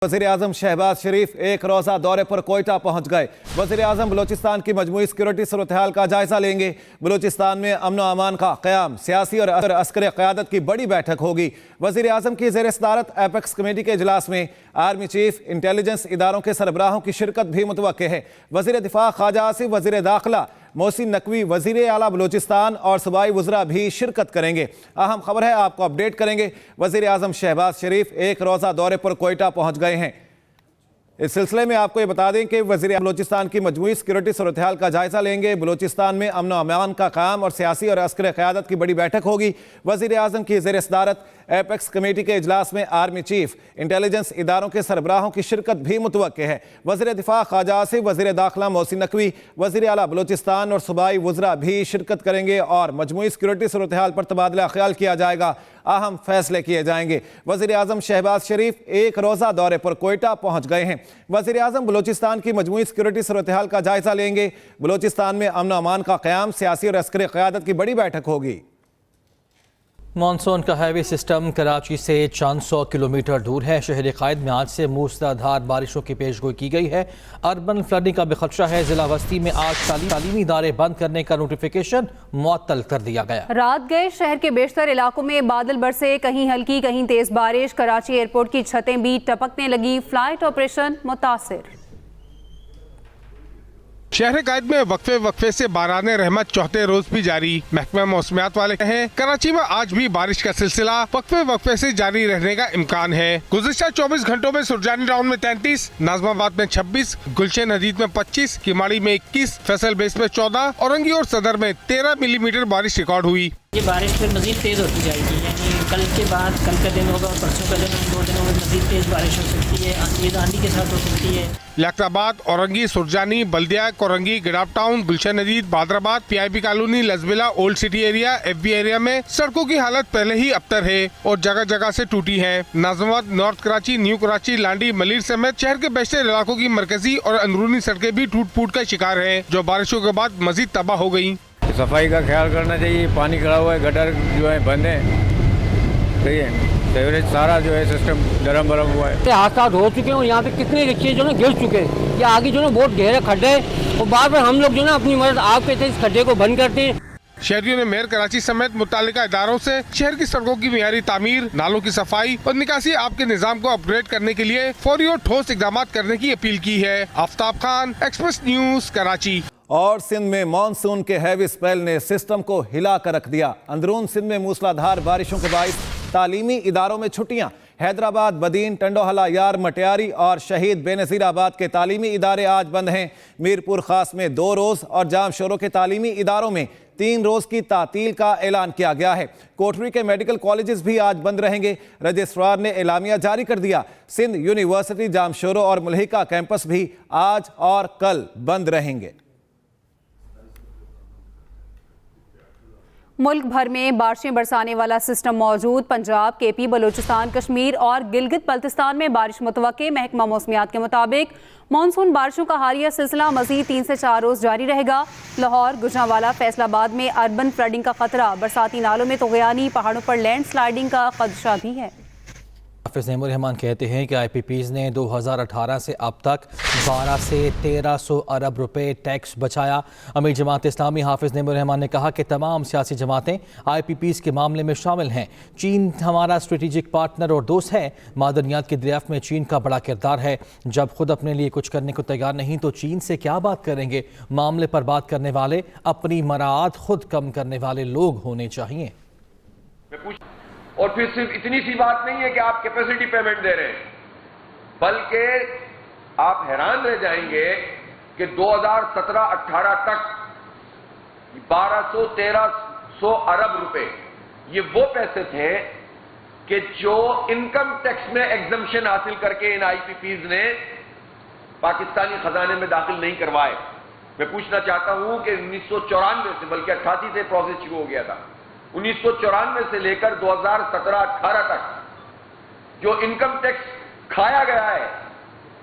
वज़ीर-ए-आज़म शहबाज शरीफ एक रोज़ा दौरे पर कोयटा पहुंच गए। वज़ीर-ए-आज़म बलूचिस्तान की मजमूई सिक्योरिटी सूरत हाल का जायजा लेंगे। बलूचिस्तान में अमन व अमान का क़याम, सियासी और अस्करी क़यादत की बड़ी बैठक होगी। वज़ीर-ए-आज़म की ज़ेर सदारत एपेक्स कमेटी के इजलास में आर्मी चीफ, इंटेलिजेंस इदारों के सरबराहों की शिरकत भी मुतवक्के है। वज़ीर दिफा ख्वाजा आसिफ, वज़ीर दाखिला मोहसिन नकवी, वज़ीर आला बलूचिस्तान और सूबाई वज़रा भी शिरकत करेंगे। अहम खबर है, आपको अपडेट करेंगे। वज़ीर-ए-आज़म शहबाज शरीफ एक रोज़ा दौरे पर कोयटा पहुंच गए हैं। इस सिलसिले में आपको ये बता दें कि वज़ीर बलूचिस्तान की मजमूई सिक्योरिटी सूरत हाल का जायजा लेंगे। बलूचिस्तान में अमन व अमान का क़याम और सियासी और अस्करी क़यादत की बड़ी बैठक होगी। वज़ीर-ए-आज़म की ज़ेर सदारत एपेक्स कमेटी के इजलास में आर्मी चीफ, इंटेलिजेंस इदारों के सरबराहों की शिरकत भी मुतवक्के है। वज़ीर दिफा ख्वाजा आसिफ, वज़ीर दाखिला मोहसिन नकवी, वज़ीर आला बलूचिस्तान और सूबाई वज़रा भी शिरकत करेंगे और मजमूई सिक्योरिटी सूरत हाल पर तबादला ख्याल किया जाएगा। अहम फैसले किए जाएंगे। वज़ीर-ए-आज़म शहबाज शरीफ एक रोज़ा दौरे पर कोयटा पहुंच गए हैं। वज़ीर-ए-आज़म बलूचिस्तान की मजमूई सिक्योरिटी सूरत हाल का जायजा लेंगे। बलूचिस्तान में अमन अमान का क़याम, सियासी और अस्करी क़यादत की बड़ी बैठक होगी। मानसून का हैवी सिस्टम कराची से चंद सौ किलोमीटर दूर है। शहर कायद में आज से मूसलाधार बारिशों की पेशगोई की गई है। अर्बन फ्लडिंग का भी खदशा है। जिला वस्ती में आज तालीमी इदारे बंद करने का नोटिफिकेशन मुअत्तल कर दिया गया। रात गए शहर के बेशतर इलाकों में बादल बरसे, कहीं हल्की कहीं तेज बारिश। कराची एयरपोर्ट की छतें भी टपकने लगी। फ्लाइट ऑपरेशन मुतासिर। शहर कायद में वक्फे वक्फे से बाराने रहमत चौथे रोज भी जारी। महकमा मौसमियात वाले हैं कराची में आज भी बारिश का सिलसिला वक्फे वक्फे से जारी रहने का इम्कान है। गुज़िश्ता 24 घंटों में सुरजानी टाउन में 33, नाजमाबाद में 26, गुलशन हदीद में 25, किमाड़ी में 21, फैसल बेस में 14, औरंगी और सदर में 13 मिलीमीटर बारिश रिकॉर्ड हुई। ये बारिश फिर मजीद तेज़ होती जाएगी, यानी कल के बाद, कल का दिन होगा और परसों का दिन, 2 दिनों में मजीद तेज़ बारिश हो सकती है। आंधी के साथ हो सकती है। Liaquatabad, Orangi, Surjani, Baldia, Korangi, Gadap town, Gulshan Hadeed, Bahadurabad, PIP colony, Lasbela, old city area, FB area में सड़कों की हालत पहले ही अबतर है और जगह जगह से टूटी है। नाजमाबाद, नॉर्थ कराची, न्यू कराची, लांडी, मलिर समेत शहर के बेशतर इलाकों की मरकजी और अंदरूनी सड़कें भी टूट फूट का शिकार है, जो बारिशों के बाद मजीद तबाह हो गयी। सफाई का ख्याल करना चाहिए। पानी खड़ा हुआ है, गटर जो है बंद है, सही है। सेवरेज सारा जो है सिस्टम गरम बरम हुआ है। हादसा हो चुके हैं और यहाँ पे कितने रिक्शे जो है गिर चुके हैं। ये आगे जो है बहुत गहरे खड्डे हैं और बार बार हम लोग जो है अपनी मदद आप कहते हैं इस खड्डे को बंद करते हैं। शहरियों ने मेयर कराची समेत मुतालिका इदारों से शहर की सड़कों की मियारी तामीर, नालों की सफाई और निकासी आप के निजाम को अपग्रेड करने के लिए फौरी और ठोस इकदाम करने की अपील की है। Aftab Khan, express news, Karachi. और सिंध में मानसून के हैवी स्पेल ने सिस्टम को हिला कर रख दिया। अंदरून सिंध में मूसलाधार बारिशों के बाइस तालीमी इदारों में छुट्टियां। हैदराबाद, बदीन, टंडोहला, यार, मटियारी और शहीद बेनज़ीराबाद के तालीमी इदारे आज बंद हैं। मीरपुर खास में 2 रोज़ और जाम शोरों के तालीमी इदारों में 3 रोज़ की तातील का ऐलान किया गया है। कोटरी के मेडिकल कॉलेजेस भी आज बंद रहेंगे। रजिस्ट्रार ने एलामिया जारी कर दिया। सिंध यूनिवर्सिटी, जाम शोरों और मुल्हिका कैंपस भी आज और कल बंद रहेंगे। मुल्क भर में बारिशें बरसाने वाला सिस्टम मौजूद। पंजाब, KP, बलूचिस्तान, कश्मीर और गिलगित बल्तिस्तान में बारिश मुतवक्के। महकमा मौसमियात के मुताबिक मानसून बारिशों का हालिया सिलसिला मजीद 3 से 4 रोज़ जारी रहेगा। लाहौर, गुजरांवाला, फैसलाबाद में अर्बन फ्लडिंग का खतरा। बरसाती नालों में तोग़यानी, पहाड़ों पर लैंड स्लाइडिंग का खदशा भी है। हाफिज़ नईमुर रहमान कहते हैं कि IPPs ने 2018 से अब तक 12 से 1300 अरब रुपए टैक्स बचाया। अमीर जमात इस्लामी हाफिज़ नईमुर रहमान ने कहा कि तमाम सियासी जमातें IPPs के मामले में शामिल हैं। चीन हमारा स्ट्रेटेजिक पार्टनर और दोस्त है। मादनियात की दरियाफ्त में चीन का बड़ा किरदार है। जब खुद अपने लिए कुछ करने को तैयार नहीं तो चीन से क्या बात करेंगे। मामले पर बात करने वाले अपनी मराद खुद कम करने वाले लोग होने चाहिए। और फिर सिर्फ इतनी सी बात नहीं है कि आप कैपेसिटी पेमेंट दे रहे हैं, बल्कि आप हैरान रह जाएंगे कि 2017-18 तक 1200-1300 अरब रुपए ये वो पैसे थे कि जो इनकम टैक्स में एग्जम्पशन हासिल करके इन IPPs ने पाकिस्तानी खजाने में दाखिल नहीं करवाए। मैं पूछना चाहता हूं कि 1994 से, बल्कि 88 से प्रोसेस शुरू हो गया था। 1994 से लेकर 2017-18 तक जो इनकम टैक्स खाया गया है,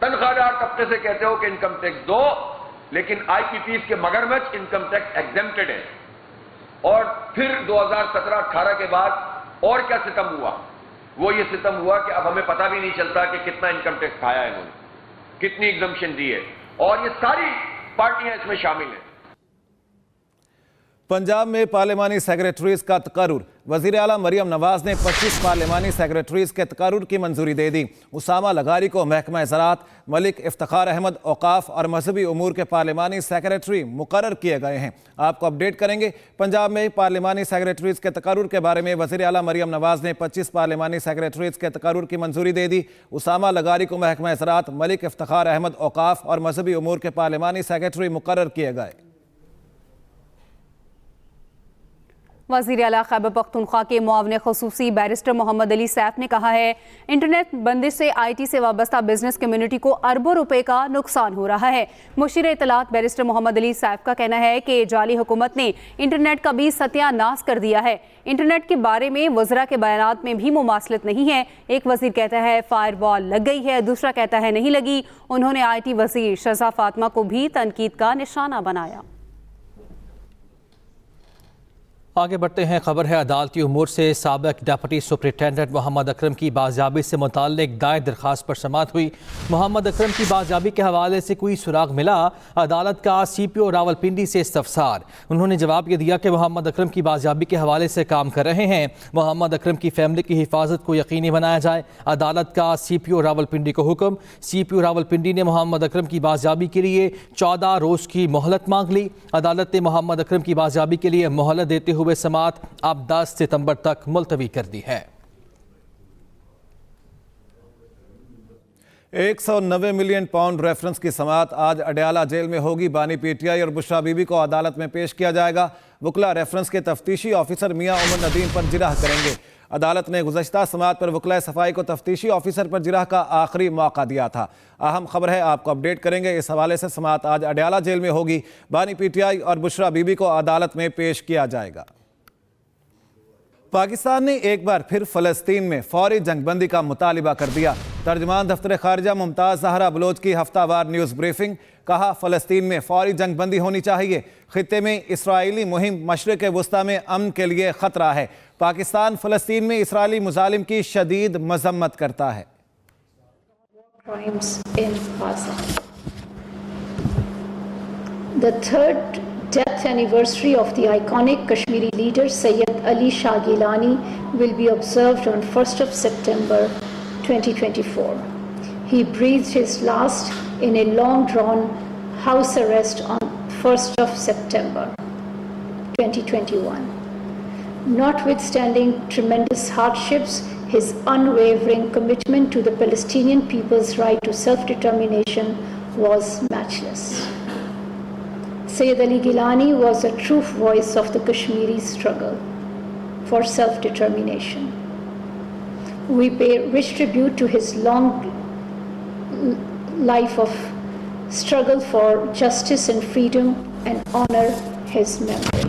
तनख्वाहदार तबके से कहते हो कि इनकम टैक्स दो, लेकिन IPPs के मगरमच्छ इनकम टैक्स एग्जेम्प्टेड है। और फिर 2017-18 के बाद और क्या सितम हुआ वो ये सितम हुआ कि अब हमें पता भी नहीं चलता कि कितना इनकम टैक्स खाया है इन्होंने, कितनी एग्जम्पशन दी है, और ये सारी पार्टियां इसमें शामिल हैं। पंजाब में पार्लिमानी सेक्रेटरीज का तकर्रुर। वजीर आला मरियम नवाज ने 25 पार्लिमानी सेक्रेटरीज के तकर्रुर की मंजूरी दे दी। उसामा लगारी को महकमा ज़राअत, मलिक इफ्तिखार अहमद औकाफ और मजहबी उमूर के पार्लिमानी सेक्रेटरी मुकर्रर किए गए हैं। आपको अपडेट करेंगे। पंजाब में पार्लिमानी सेक्रेटरीज के तकर्रुर के बारे में वजीर आला मरियम नवाज ने 25 पार्लिमानी सेक्रेटरीज के तकर्रुर की मंजूरी दे दी। उसामा लगारी को महकमा ज़राअत, मलिक इफ्तिखार अहमद औकाफ और मजहबी उमूर के पार्लिमानी सेक्रेटरी मुकर्रर किए गए। वज़ीर आला खैबर पख्तूनख्वा के मुआविन ख़ुसूसी बैरिस्टर मोहम्मद अली सैफ ने कहा है, इंटरनेट बंदिश से IT से वाबस्ता बिजनेस कम्युनिटी को अरबों रुपए का नुकसान हो रहा है। मुशीर इत्तलात बैरिस्टर मोहम्मद अली सैफ का कहना है कि जाली हुकूमत ने इंटरनेट का भी सत्यानाश कर दिया है। इंटरनेट के बारे में वज़रा के बयानात में भी मुमासलत नहीं है। एक वज़ीर कहता है फायरवॉल लग गई है, दूसरा कहता है नहीं लगी। उन्होंने IT वज़ीर शज़ा फातिमा को भी तनकीद का निशाना बनाया। आगे बढ़ते हैं। खबर है अदालती उमूर से साबिक डिप्टी सुपरिटेंडेंट मोहम्मद अकरम की बाजियाबी से मुताल्लिक दायर दरखास्त पर समाअत हुई। मोहम्मद अकरम की बाजियाबी के हवाले से कोई सुराग मिला? अदालत का CPO रावलपिंडी से इस्तफसार। उन्होंने जवाब ये दिया कि मोहम्मद अकरम की बाजियाबी के हवाले से काम कर रहे हैं। मोहम्मद अकरम की फैमिली की हिफाजत को यकीनी बनाया जाए। अदालत का CPO रावलपिंडी को हुक्म। CPO रावलपिंडी ने मोहम्मद अकरम की बाजियाबी के लिए 14 रोज़ की मोहलत मांग ली। अदालत ने मोहम्मद अकरम की बाजियाबी के लिए मोहलत देते हुए समाअत अब 10 सितंबर तक मुलतवी कर दी है। 190 मिलियन पाउंड रेफरेंस की समाअत आज अडयाला जेल में होगी। बानी PTI और बुशरा बीबी को अदालत में पेश किया जाएगा। वकला रेफरेंस के तफ्तीशी ऑफिसर मियां उमर नदीम पर जिरह करेंगे। अदालत ने गुज़श्ता समाअत पर वकला सफाई को तफ्तीशी ऑफिसर पर जिरह का आखिरी मौका दिया था। अहम खबर है, आपको अपडेट करेंगे। इस हवाले से समाअत आज अडयाला जेल में होगी। बानी PTI और बुशरा बीबी को अदालत में पेश किया जाएगा। पाकिस्तान ने एक बार फिर फ़लस्तीन में फौरी जंगबंदी का मुतालिबा कर दिया। तर्जमान दफ्तर खारिजा मुमताज़ ज़हरा बलोच की हफ्तावार न्यूज़ ब्रीफिंग। कहा, फ़लस्तीन में फौरी जंगबंदी होनी चाहिए। खित्ते में इसराइली मुहिम मशरिक़ वुस्ता में अमन के लिए ख़तरा है। पाकिस्तान फ़लस्तीन में इसराइली मुजालिम की शदीद मज़म्मत करता है। The third death anniversary of the iconic Kashmiri leader Sayyid Ali Shah Gilani will be observed on 1st of September 2024. He breathed his last in a long-drawn house arrest on 1st of September 2021. Notwithstanding tremendous hardships, his unwavering commitment to the Palestinian people's right to self-determination was matchless. Sayyid Ali Gilani was a true voice of the Kashmiri struggle for self-determination. We pay rich tribute to his long life of struggle for justice and freedom and honor his memory.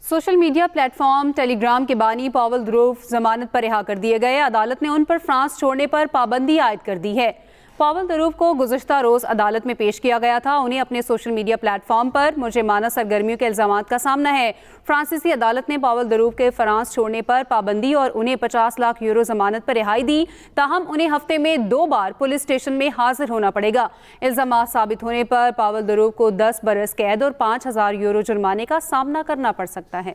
Social media platform Telegram के बानी पावल ध्रुव जमानत पर रिहा कर दिए गए। अदालत ने उन पर फ्रांस छोड़ने पर पाबंदी आयद कर दी है। पावल ध्रुव को गुज़श्ता रोज़ अदालत में पेश किया गया था। उन्हें अपने सोशल मीडिया प्लेटफॉर्म पर मुजरिमाना सरगर्मियों के इल्ज़ामात का सामना है। फ्रांसीसी अदालत ने पावल ध्रुव के फ्रांस छोड़ने पर पाबंदी और उन्हें 50 लाख यूरो जमानत पर रिहाई दी। ताहम उन्हें हफ्ते में 2 बार पुलिस स्टेशन में हाजिर होना पड़ेगा। इल्ज़ामात साबित होने पर पावल ध्रुव को 10 बरस कैद और 5,000 यूरो जुर्माने का सामना करना पड़ सकता है।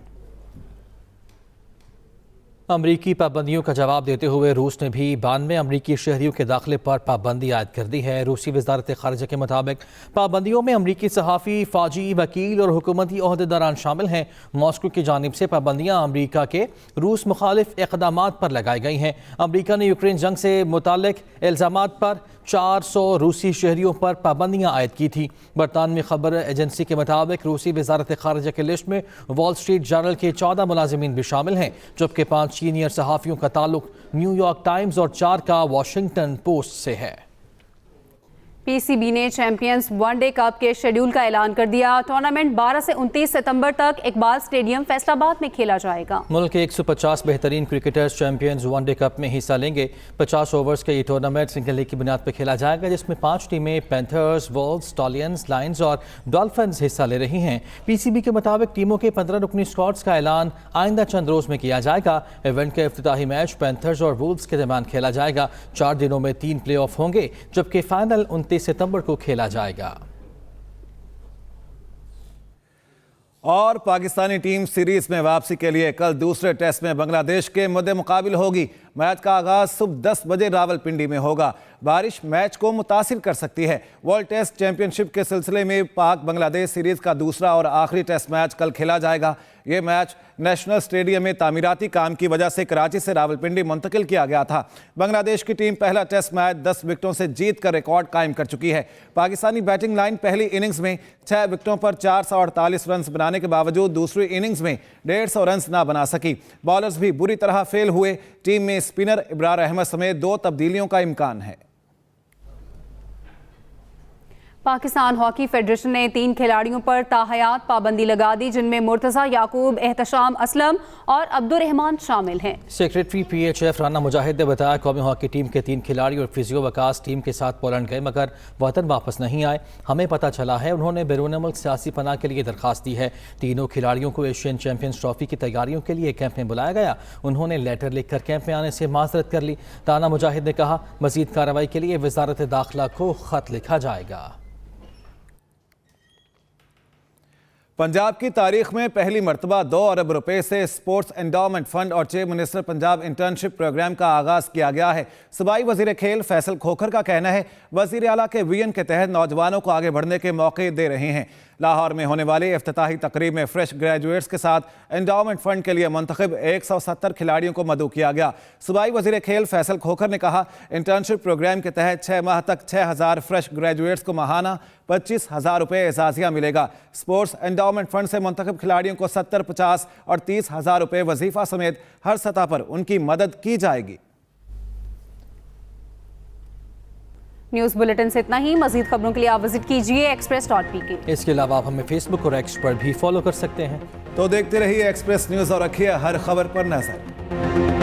अमरीकी पाबंदियों का जवाब देते हुए रूस ने भी 92 अमरीकी शहरियों के दाखिले पर पाबंदी आयद कर दी है। रूसी वजारत खारिजा के मुताबिक पाबंदियों में अमरीकी सहाफ़ी, फ़ौजी, वकील और हुकूमती ओहदेदारान शामिल हैं। मॉस्को की जानिब से पाबंदियाँ अमरीका के रूस मुखालिफ इक़दामात पर लगाई गई हैं। अमरीका ने यूक्रेन जंग से मुतालिक इल्ज़ामात पर 400 रूसी शहरियों पर पाबंदियाँ आयद की थी। बरतानवी खबर एजेंसी के मुताबिक रूसी वजारत खारिजा की लिस्ट में वॉल स्ट्रीट जर्नल के 14 मुलाजिमीन भी शामिल हैं, जबकि 5 सीनियर सहाफ़ियों का ताल्लुक न्यूयॉर्क टाइम्स और 4 का वॉशिंगटन पोस्ट से है। पीसीबी ने चैंपियंस वनडे कप के शेड्यूल का ऐलान कर दिया। टूर्नामेंट 12 से 29 सितंबर तक इकबाल स्टेडियम फैसलाबाद में खेला जाएगा। मुल्क के 150 बेहतरीन क्रिकेटर्स चैंपियंस वनडे कप में हिस्सा लेंगे। 50 ओवर्स के ये टूर्नामेंट सिंगल लीग की बुनियाद पर खेला जाएगा, जिसमें 5 टीमें पैंथर्स, वोल्व्स, स्टॉलियंस, लायंस और डॉल्फिन्स हिस्सा ले रही हैं। पीसीबी के मुताबिक टीमों के 15 रुकनी स्क्वाड्स का ऐलान आइंदा चंद रोज में किया जाएगा। इवेंट का इफ्तिताही मैच पैंथर्स और वुल्व्स के दरमियान खेला जाएगा। 4 दिनों में 3 प्ले ऑफ होंगे, जबकि फाइनल 29 सितंबर को खेला जाएगा। और पाकिस्तानी टीम सीरीज में वापसी के लिए कल दूसरे टेस्ट में बांग्लादेश के मुद्दे मुकाबिल होगी। मैच का आगाज सुबह 10 बजे रावलपिंडी में होगा। बारिश मैच को मुतासिर कर सकती है। वर्ल्ड टेस्ट चैंपियनशिप के सिलसिले में पाक बांग्लादेश सीरीज का दूसरा और आखिरी टेस्ट मैच कल खेला जाएगा। ये मैच नेशनल स्टेडियम में तामीराती काम की वजह से कराची से रावलपिंडी मुंतकिल किया गया था। बांग्लादेश की टीम पहला टेस्ट मैच 10 विकेटों से जीत कर रिकॉर्ड कायम कर चुकी है। पाकिस्तानी बैटिंग लाइन पहली इनिंग्स में 6 विकेटों पर 448 रन बनाने के बावजूद दूसरी इनिंग्स में 150 रन ना बना सकी। बॉलर्स भी बुरी तरह फेल हुए। टीम में स्पिनर इब्रार अहमद समेत 2 तब्दीलियों का इम्कान है। पाकिस्तान हॉकी फेडरेशन ने 3 खिलाड़ियों पर ताहयात पाबंदी लगा दी, जिनमें मुर्तज़ा याकूब, एहतशाम असलम और अब्दुर्रहमान शामिल हैं। सेक्रेटरी PHF राना मुजाहिद ने बताया कौमी हॉकी टीम के 3 खिलाड़ी और फिजियो वकास टीम के साथ पोलैंड गए मगर वतन वापस नहीं आए। हमें पता चला है उन्होंने बैरून मुल्क सियासी पनाह के लिए दरख्वास्त दी है। तीनों खिलाड़ियों को एशियन चैंपियंस ट्रॉफी की तैयारियों के लिए कैंप में बुलाया गया। उन्होंने लेटर लिखकर कैंप में आने से माजरत कर ली। राना मुजाहिद ने कहा मजीद कार्रवाई के लिए वजारत दाखिला को खत लिखा जाएगा। पंजाब की तारीख में पहली मरतबा 2 अरब रुपए से स्पोर्ट्स एंडोमेंट फंड और chief minister Punjab internship programme का आगाज किया गया है। सूबाई वजीर खेल फैसल खोखर का कहना है वजीर आला के विजन के तहत नौजवानों को आगे बढ़ने के मौके दे रहे हैं। लाहौर में होने वाली इफ्तिताही तकरीब में फ्रेश ग्रेजुएट्स के साथ एंडोमेंट फंड के लिए मुंतखब 170 खिलाड़ियों को मदऊ किया गया। सूबाई वजीर खेल फैसल खोखर ने कहा इंटर्नशिप प्रोग्राम के तहत 6 माह तक 6000 फ्रेश ग्रेजुएट्स को माहाना 25,000 रुपये एजाजिया मिलेगा। स्पोर्ट्स एंडोमेंट फंड से मुंतखब खिलाड़ियों को 70, 50 और 30,000 रुपये वजीफा समेत हर सतह पर उनकी मदद की जाएगी। न्यूज़ बुलेटिन से इतना ही। मजीद खबरों के लिए आप विजिट कीजिए express.pk। इसके अलावा आप हमें फेसबुक और एक्स पर भी फॉलो कर सकते हैं। तो देखते रहिए एक्सप्रेस न्यूज़ और रखिए हर खबर पर नजर।